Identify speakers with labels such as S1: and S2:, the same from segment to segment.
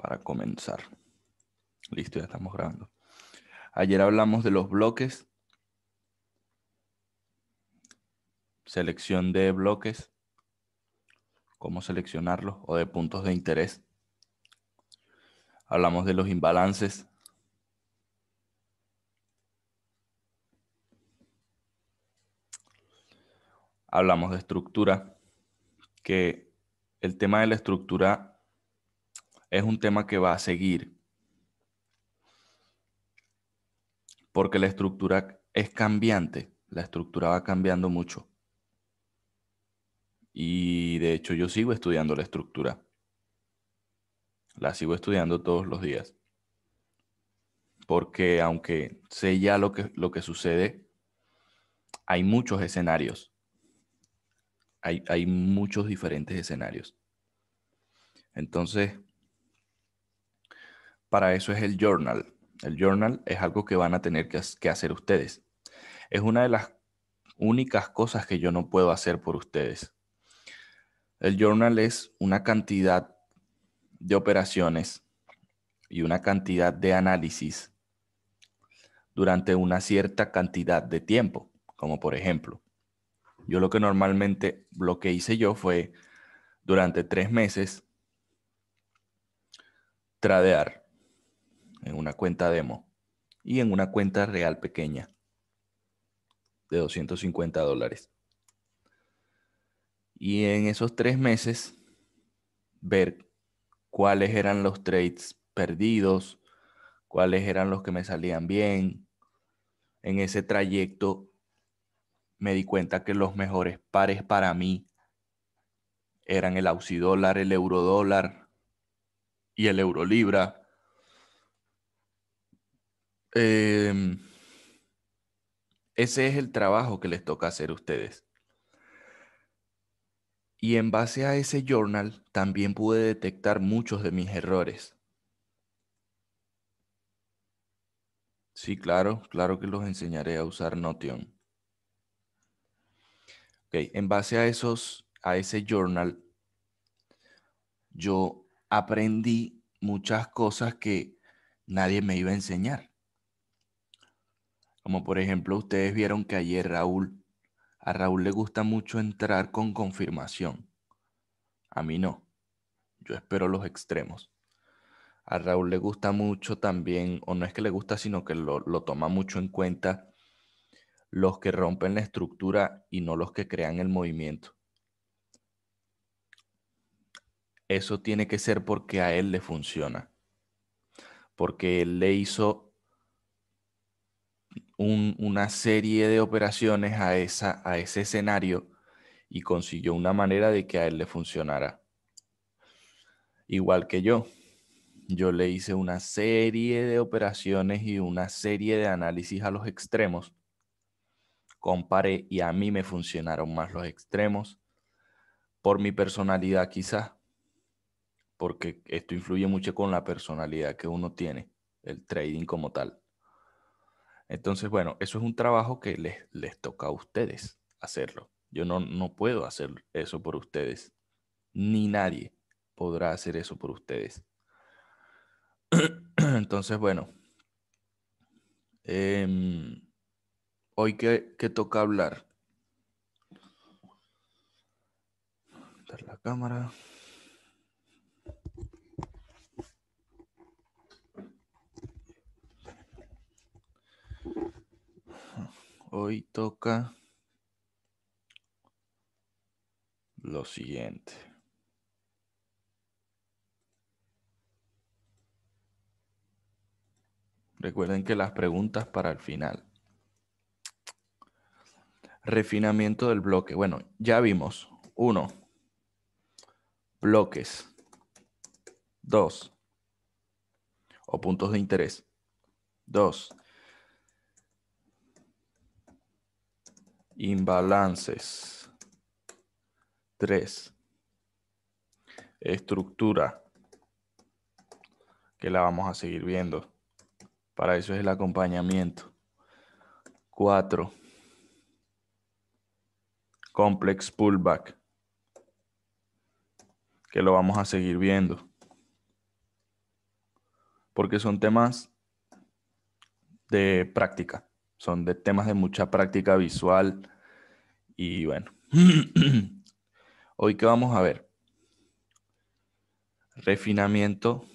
S1: para comenzar. Listo, ya estamos grabando. Ayer hablamos de los bloques, selección de bloques, cómo seleccionarlos o de puntos de interés. Hablamos de los imbalances. Hablamos de estructura, que el tema de la estructura es un tema que va a seguir, porque la estructura es cambiante, la estructura va cambiando mucho. Y de hecho yo sigo estudiando la estructura, la sigo estudiando todos los días, porque aunque sé ya lo que sucede, hay muchos escenarios, hay muchos diferentes escenarios. Entonces, para eso es el journal. El journal es algo que van a tener que hacer ustedes. Es una de las únicas cosas que yo no puedo hacer por ustedes. El journal es una cantidad de operaciones y una cantidad de análisis durante una cierta cantidad de tiempo. Como por ejemplo, yo lo que hice yo fue durante 3 meses tradear en una cuenta demo y en una cuenta real pequeña de $250. Y en esos 3 meses ver cuáles eran los trades perdidos, cuáles eran los que me salían bien. En ese trayecto me di cuenta que los mejores pares para mí eran el Aussie dólar, el euro dólar y el euro libra. Ese es el trabajo que les toca hacer a ustedes. Y en base a ese journal también pude detectar muchos de mis errores. Sí, claro que los enseñaré a usar Notion. Ok, en base a ese journal, yo aprendí muchas cosas que nadie me iba a enseñar. Como por ejemplo, ustedes vieron que ayer a Raúl le gusta mucho entrar con confirmación. A mí no. Yo espero los extremos. A Raúl le gusta mucho también, o no es que le gusta, sino que lo toma mucho en cuenta los que rompen la estructura y no los que crean el movimiento. Eso tiene que ser porque a él le funciona. Porque él le hizo una serie de operaciones a ese escenario y consiguió una manera de que a él le funcionara. Igual que yo. Yo le hice una serie de operaciones y una serie de análisis a los extremos. Comparé y a mí me funcionaron más los extremos por mi personalidad quizás, porque esto influye mucho con la personalidad que uno tiene, el trading como tal. Entonces, bueno, eso es un trabajo que les toca a ustedes hacerlo. Yo no puedo hacer eso por ustedes, ni nadie podrá hacer eso por ustedes. Entonces, bueno, hoy que toca hablar. Dar la cámara. Hoy toca lo siguiente. Recuerden que las preguntas para el final. Refinamiento del bloque. Bueno, ya vimos. 1. Bloques. 2. O puntos de interés. 2. Imbalances. 3. Estructura, que la vamos a seguir viendo. Para eso es el acompañamiento. 4. Complex pullback, que lo vamos a seguir viendo. porque son temas de práctica, son de temas de mucha práctica visual y bueno. Hoy qué vamos a ver, refinamiento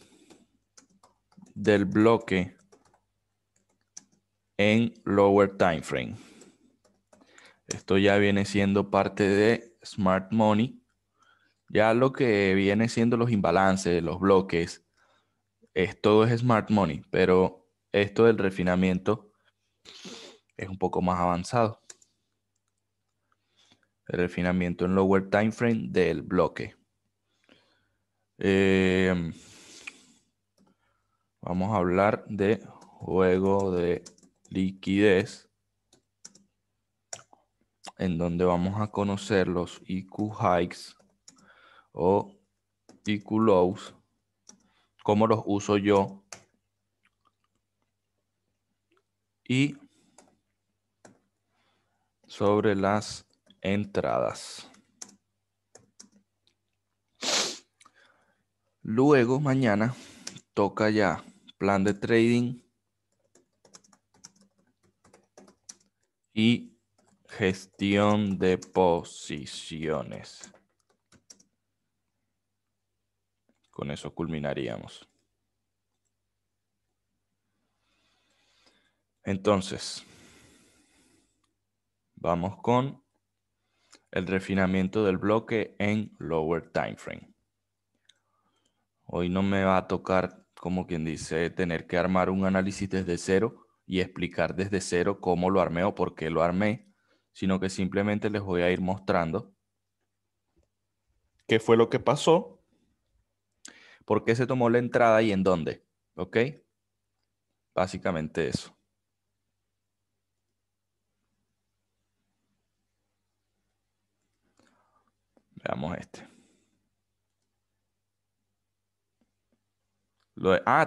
S1: del bloque en lower time frame. Esto ya viene siendo parte de Smart Money. Ya lo que viene siendo los imbalances, los bloques, todo es Smart Money, pero esto del refinamiento es un poco más avanzado. El refinamiento en lower time frame del bloque. Vamos a hablar de juego de liquidez, en donde vamos a conocer los IQ hikes o IQ lows, cómo los uso yo y sobre las entradas. Luego mañana toca ya plan de trading y gestión de posiciones. Con eso culminaríamos. Entonces, vamos con el refinamiento del bloque en lower time frame. Hoy no me va a tocar, como quien dice, tener que armar un análisis desde cero y explicar desde cero cómo lo armé o por qué lo armé, sino que simplemente les voy a ir mostrando qué fue lo que pasó, por qué se tomó la entrada y en dónde. ¿Ok? Básicamente eso. Veamos este.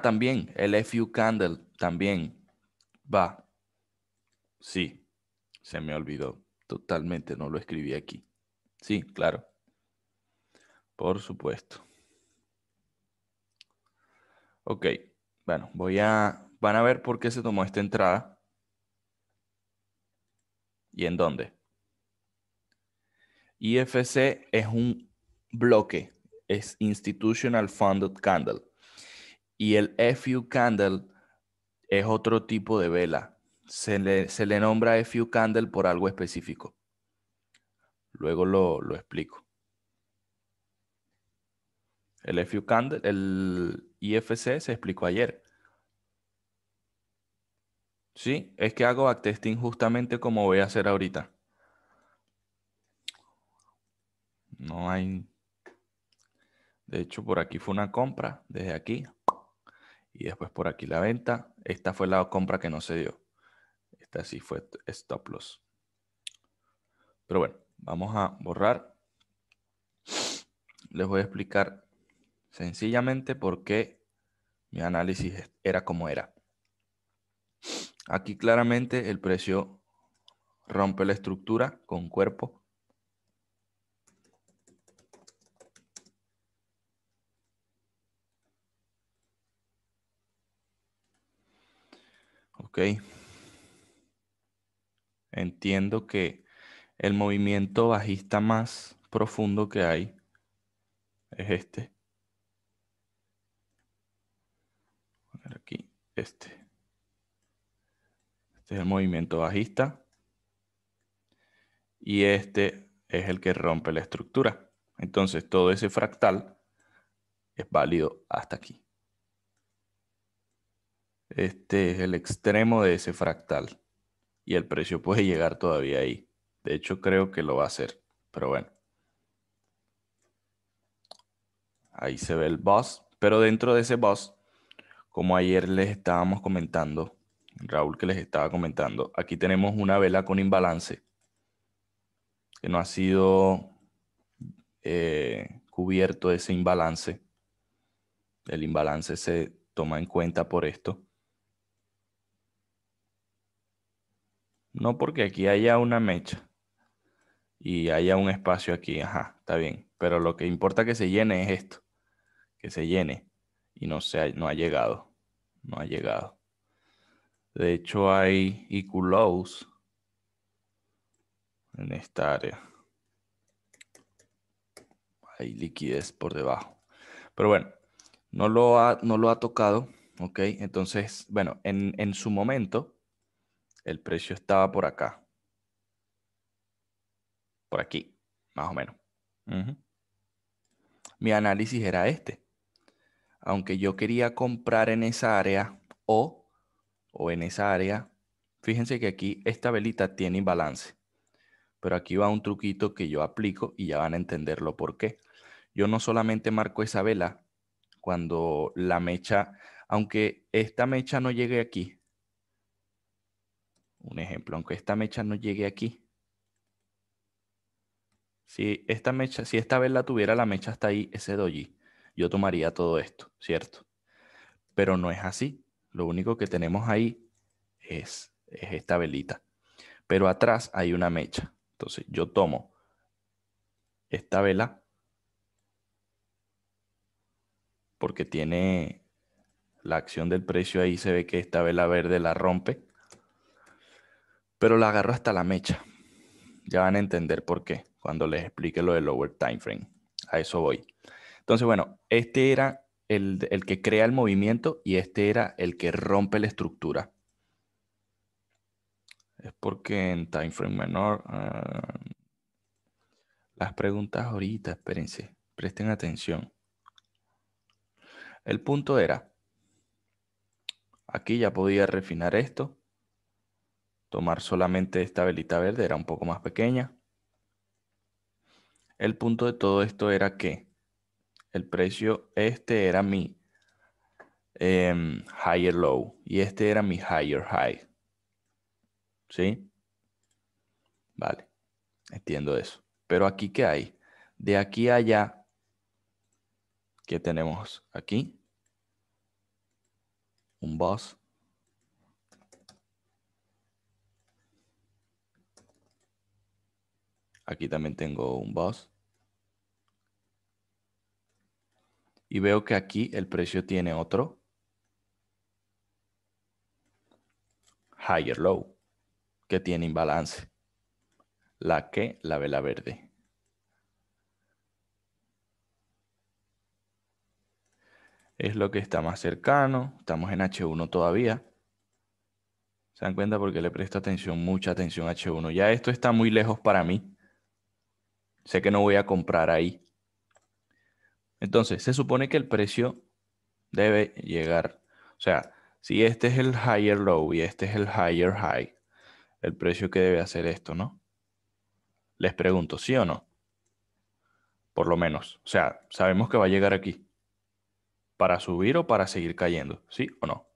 S1: También el FU Candle también va. Sí, se me olvidó. Totalmente no lo escribí aquí. Sí, claro. Por supuesto. Ok. Bueno, van a ver por qué se tomó esta entrada y en dónde. IFC es un bloque, es Institutional Funded Candle. Y el FU Candle es otro tipo de vela. Se le nombra FU Candle por algo específico. Luego lo explico. El FU Candle, el IFC se explicó ayer. Sí, es que hago backtesting justamente como voy a hacer ahorita. No hay... De hecho, por aquí fue una compra, desde aquí. Y después por aquí la venta. Esta fue la compra que no se dio. Esta sí fue stop loss. Pero bueno, vamos a borrar. Les voy a explicar sencillamente por qué mi análisis era como era. Aquí claramente el precio rompe la estructura con cuerpo. Ok. Entiendo que el movimiento bajista más profundo que hay es este. Voy a poner aquí este. Este es el movimiento bajista. Y este es el que rompe la estructura. Entonces todo ese fractal es válido hasta aquí. Este es el extremo de ese fractal. Y el precio puede llegar todavía ahí. De hecho, creo que lo va a hacer. Pero bueno. Ahí se ve el boss. Pero dentro de ese boss, como ayer les estábamos comentando, Raúl que les estaba comentando, aquí tenemos una vela con imbalance que no ha sido cubierto ese imbalance. El imbalance se toma en cuenta por esto. No porque aquí haya una mecha y haya un espacio aquí, ajá, está bien. Pero lo que importa que se llene es esto, que se llene y no ha llegado. No ha llegado. De hecho, hay EQ lows en esta área. Hay liquidez por debajo. Pero bueno, no lo ha tocado. ¿Ok? Entonces, bueno, en su momento, el precio estaba por acá. Por aquí, más o menos. Ujú. Mi análisis era este. Aunque yo quería comprar en esa área o en esa área, fíjense que aquí esta velita tiene imbalance. Pero aquí va un truquito que yo aplico y ya van a entenderlo por qué. Yo no solamente marco esa vela cuando la mecha, aunque esta mecha no llegue aquí. Un ejemplo, aunque esta mecha no llegue aquí. Si esta vela tuviera la mecha hasta ahí, ese doji, yo tomaría todo esto, ¿cierto? Pero no es así. Lo único que tenemos ahí es esta velita. Pero atrás hay una mecha. Entonces yo tomo esta vela porque tiene la acción del precio ahí, se ve que esta vela verde la rompe, pero la agarro hasta la mecha. Ya van a entender por qué cuando les explique lo del lower time frame. A eso voy. Entonces, bueno, este era el que crea el movimiento y este era el que rompe la estructura. Es porque en time frame menor... las preguntas ahorita, espérense, presten atención. El punto era, aquí ya podía refinar esto, tomar solamente esta velita verde, era un poco más pequeña. El punto de todo esto era que el precio, este era mi higher low y este era mi higher high. ¿Sí? Vale, entiendo eso. Pero aquí, ¿qué hay? De aquí a allá, ¿qué tenemos aquí? Un boss. Aquí también tengo un boss. Y veo que aquí el precio tiene otro higher low que tiene imbalance. La vela verde. Es lo que está más cercano. Estamos en H1 todavía. ¿Se dan cuenta? Porque le presto atención, mucha atención a H1. Ya esto está muy lejos para mí. Sé que no voy a comprar ahí. Entonces, se supone que el precio debe llegar. O sea, si este es el higher low y este es el higher high, el precio que debe hacer esto, ¿no? Les pregunto, ¿sí o no? Por lo menos. O sea, sabemos que va a llegar aquí. ¿Para subir o para seguir cayendo? ¿Sí o no?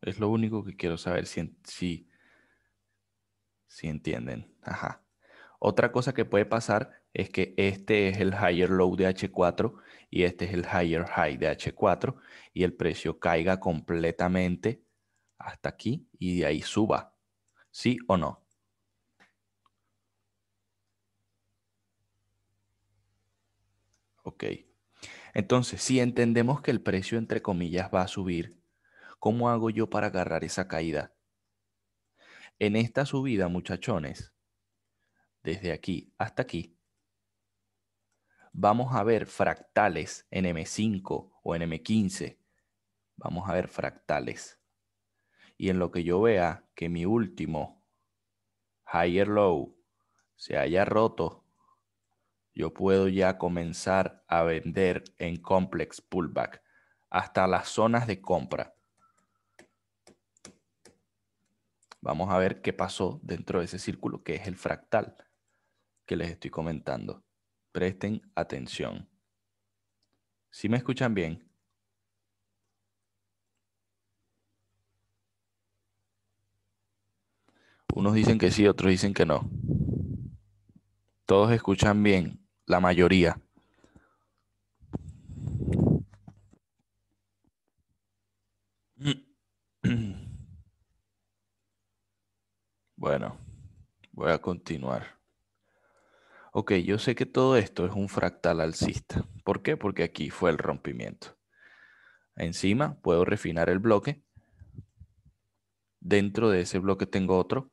S1: Es lo único que quiero saber si entienden. Ajá. Otra cosa que puede pasar es que este es el higher low de H4 y este es el higher high de H4 y el precio caiga completamente hasta aquí y de ahí suba. ¿Sí o no? Ok. Entonces, si entendemos que el precio entre comillas va a subir, ¿cómo hago yo para agarrar esa caída? En esta subida, muchachones, desde aquí hasta aquí, vamos a ver fractales en M5 o en M15. Vamos a ver fractales. Y en lo que yo vea que mi último higher low se haya roto, yo puedo ya comenzar a vender en complex pullback hasta las zonas de compra. Vamos a ver qué pasó dentro de ese círculo que es el fractal que les estoy comentando. Presten atención. ¿Sí me escuchan bien? Unos dicen que sí, otros dicen que no. Todos escuchan bien, la mayoría. Bueno, voy a continuar. Ok, yo sé que todo esto es un fractal alcista. ¿Por qué? Porque aquí fue el rompimiento. Encima puedo refinar el bloque. Dentro de ese bloque tengo otro.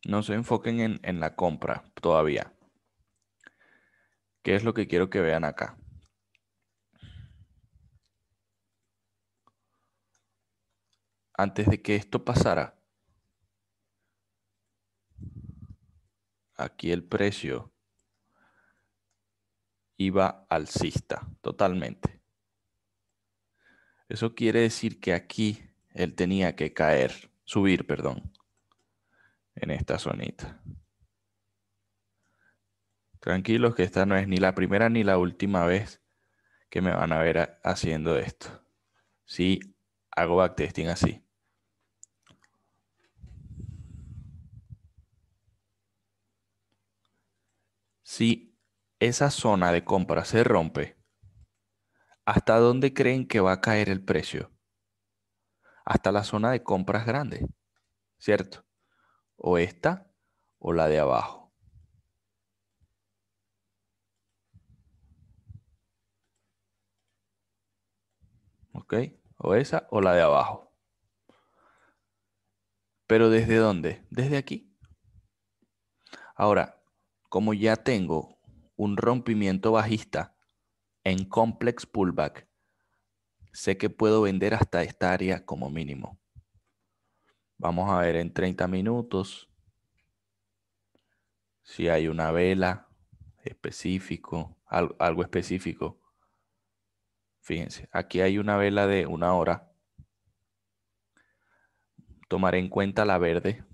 S1: No se enfoquen en la compra todavía. ¿Qué es lo que quiero que vean acá? Antes de que esto pasara, aquí el precio iba alcista totalmente. Eso quiere decir que aquí él tenía que caer, subir, perdón, en esta zonita. Tranquilos que esta no es ni la primera ni la última vez que me van a ver haciendo esto. Sí, hago backtesting así. Si esa zona de compra se rompe, ¿hasta dónde creen que va a caer el precio? Hasta la zona de compras grande, ¿cierto? O esta o la de abajo. ¿Ok? O esa o la de abajo. ¿Pero desde dónde? Desde aquí. Ahora, como ya tengo un rompimiento bajista en complex pullback, sé que puedo vender hasta esta área como mínimo. Vamos a ver en 30 minutos si hay una vela específico, algo específico. Fíjense, aquí hay una vela de 1 hora. Tomaré en cuenta la verde.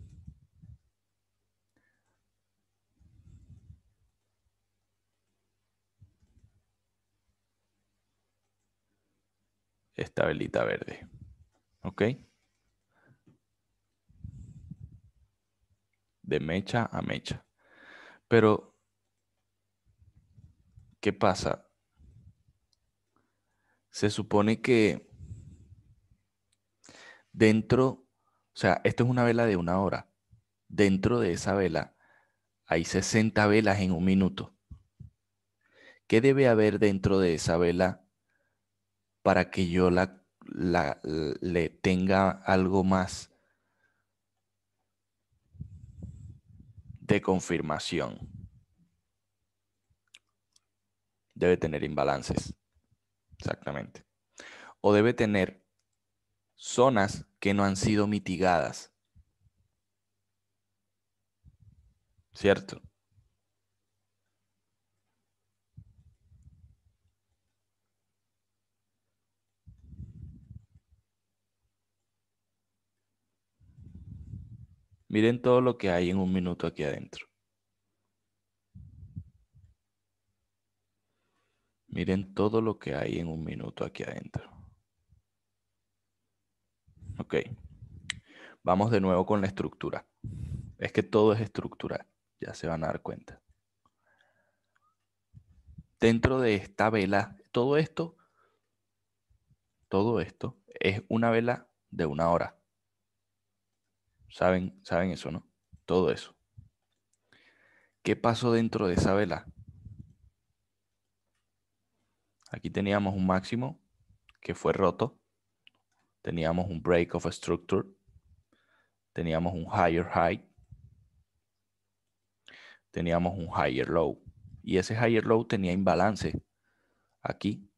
S1: Esta velita verde. ¿Ok? De mecha a mecha. Pero, ¿qué pasa? Se supone que dentro, o sea, esto es una vela de 1 hora. Dentro de esa vela hay 60 velas en un minuto. ¿Qué debe haber dentro de esa vela para que yo le tenga algo más de confirmación? Debe tener imbalances, exactamente. O debe tener zonas que no han sido mitigadas, ¿cierto? Miren todo lo que hay en un minuto aquí adentro. Miren todo lo que hay en un minuto aquí adentro. Ok, vamos de nuevo con la estructura. Es que todo es estructural, ya se van a dar cuenta. Dentro de esta vela, todo esto es una vela de 1 hora. ¿Saben eso, no? Todo eso. ¿Qué pasó dentro de esa vela? Aquí teníamos un máximo que fue roto. Teníamos un break of structure. Teníamos un higher high. Teníamos un higher low. Y ese higher low tenía imbalance. Aquí.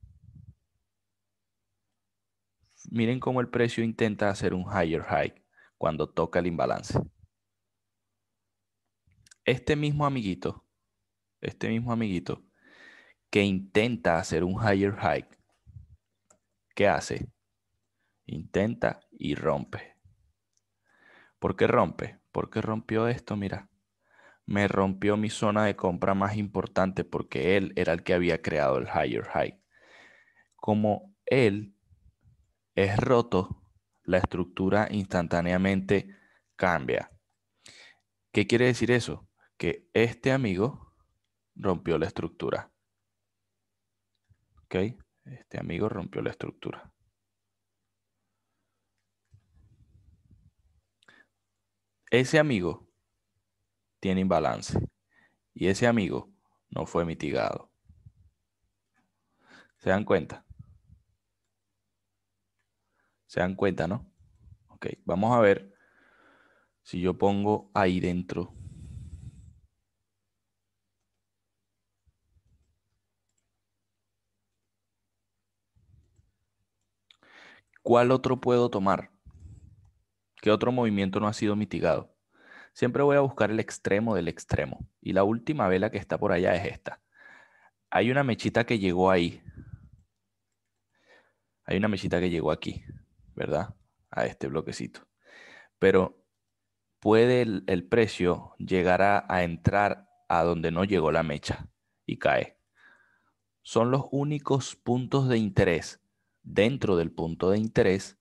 S1: Miren cómo el precio intenta hacer un higher high cuando toca el imbalance. Este mismo amiguito que intenta hacer un higher high, ¿qué hace? Intenta y rompe. ¿Por qué rompe? Porque rompió esto, mira. Me rompió mi zona de compra más importante porque él era el que había creado el higher high. Como él es roto, la estructura instantáneamente cambia. ¿Qué quiere decir eso? Que este amigo rompió la estructura. ¿Ok? Este amigo rompió la estructura. Ese amigo tiene imbalance y ese amigo no fue mitigado. ¿Se dan cuenta? ¿Se dan cuenta, no? Ok, vamos a ver si yo pongo ahí dentro. ¿Cuál otro puedo tomar? ¿Qué otro movimiento no ha sido mitigado? Siempre voy a buscar el extremo del extremo. Y la última vela que está por allá es esta. Hay una mechita que llegó ahí. Hay una mechita que llegó aquí, ¿verdad? A este bloquecito. Pero puede el precio llegar a entrar a donde no llegó la mecha y cae. Son los únicos puntos de interés dentro del punto de interés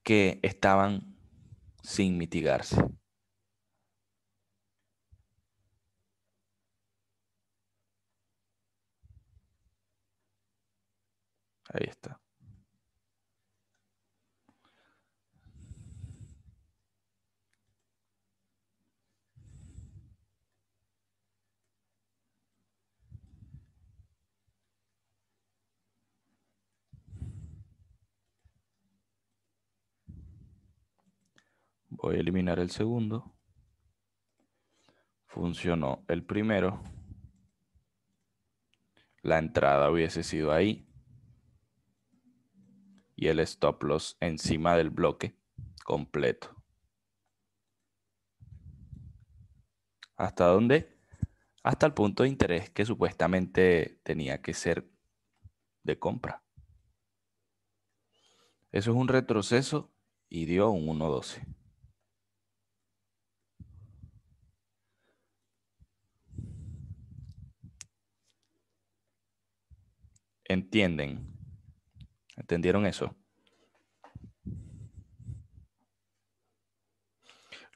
S1: que estaban sin mitigarse. Ahí está. Voy a eliminar el segundo. Funcionó el primero. La entrada hubiese sido ahí. Y el stop loss encima del bloque completo. ¿Hasta dónde? Hasta el punto de interés que supuestamente tenía que ser de compra. Eso es un retroceso y dio un 1.12. ¿Entienden? ¿Entendieron eso?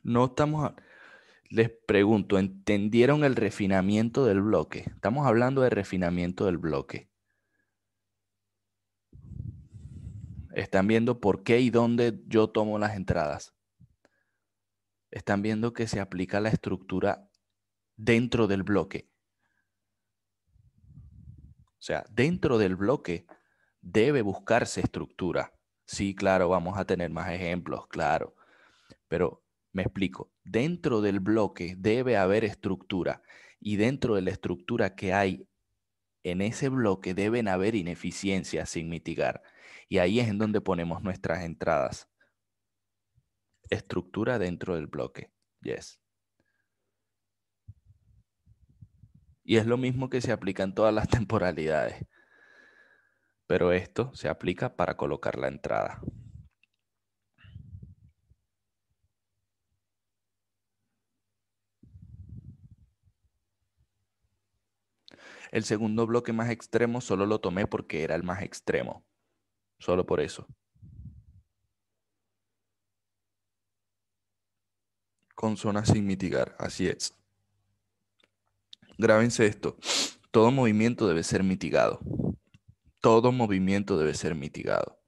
S1: No estamos... Les pregunto, ¿entendieron el refinamiento del bloque? Estamos hablando de refinamiento del bloque. Están viendo por qué y dónde yo tomo las entradas. Están viendo que se aplica la estructura dentro del bloque. O sea, dentro del bloque debe buscarse estructura. Sí, claro, vamos a tener más ejemplos, claro. Pero me explico. Dentro del bloque debe haber estructura. Y dentro de la estructura que hay en ese bloque deben haber ineficiencias sin mitigar. Y ahí es en donde ponemos nuestras entradas. Estructura dentro del bloque. Yes. Y es lo mismo que se aplica en todas las temporalidades. Pero esto se aplica para colocar la entrada. El segundo bloque más extremo solo lo tomé porque era el más extremo. Solo por eso. Con zonas sin mitigar. Así es. Grábense esto. Todo movimiento debe ser mitigado. Todo movimiento debe ser mitigado.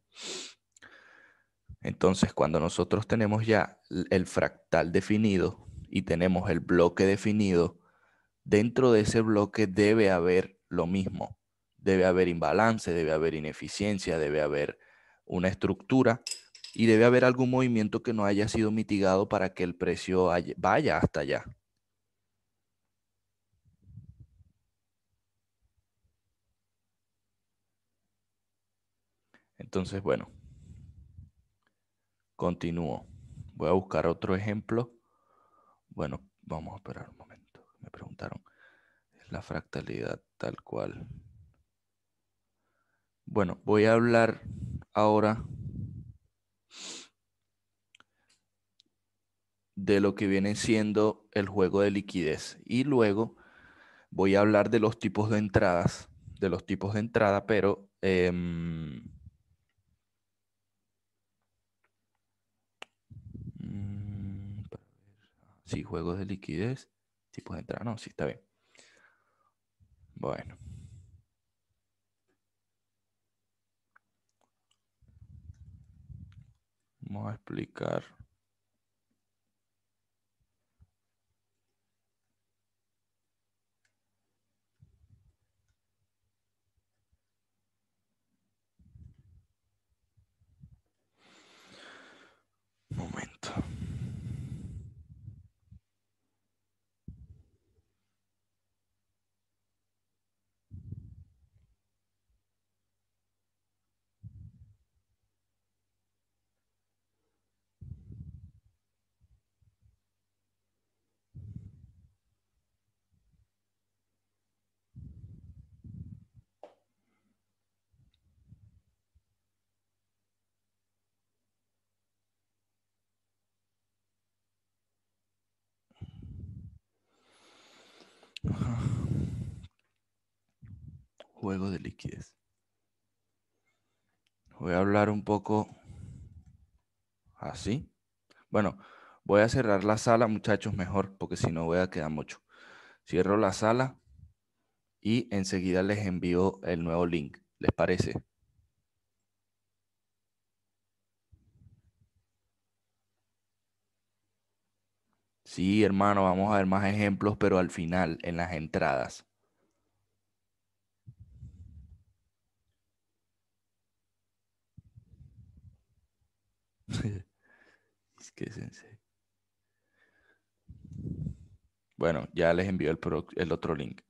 S1: Entonces, cuando nosotros tenemos ya el fractal definido y tenemos el bloque definido, dentro de ese bloque debe haber lo mismo. Debe haber imbalance, debe haber ineficiencia, debe haber una estructura y debe haber algún movimiento que no haya sido mitigado para que el precio vaya hasta allá. Entonces, bueno, continúo. Voy a buscar otro ejemplo. Bueno, vamos a esperar un momento. Me preguntaron, ¿es la fractalidad tal cual? Bueno, voy a hablar ahora de lo que viene siendo el juego de liquidez y luego voy a hablar de los tipos de entradas, pero sí, juegos de liquidez, tipos de entrada, no, sí, está bien. Bueno, Vamos a explicar. Un momento. Juego de liquidez. Voy a hablar un poco así. Bueno, voy a cerrar la sala, muchachos, mejor, porque si no voy a quedar mucho. Cierro la sala y enseguida les envío el nuevo link. ¿Les parece? Sí, hermano, vamos a ver más ejemplos, pero al final, en las entradas. Es que sensei. Bueno, ya les envío el otro link.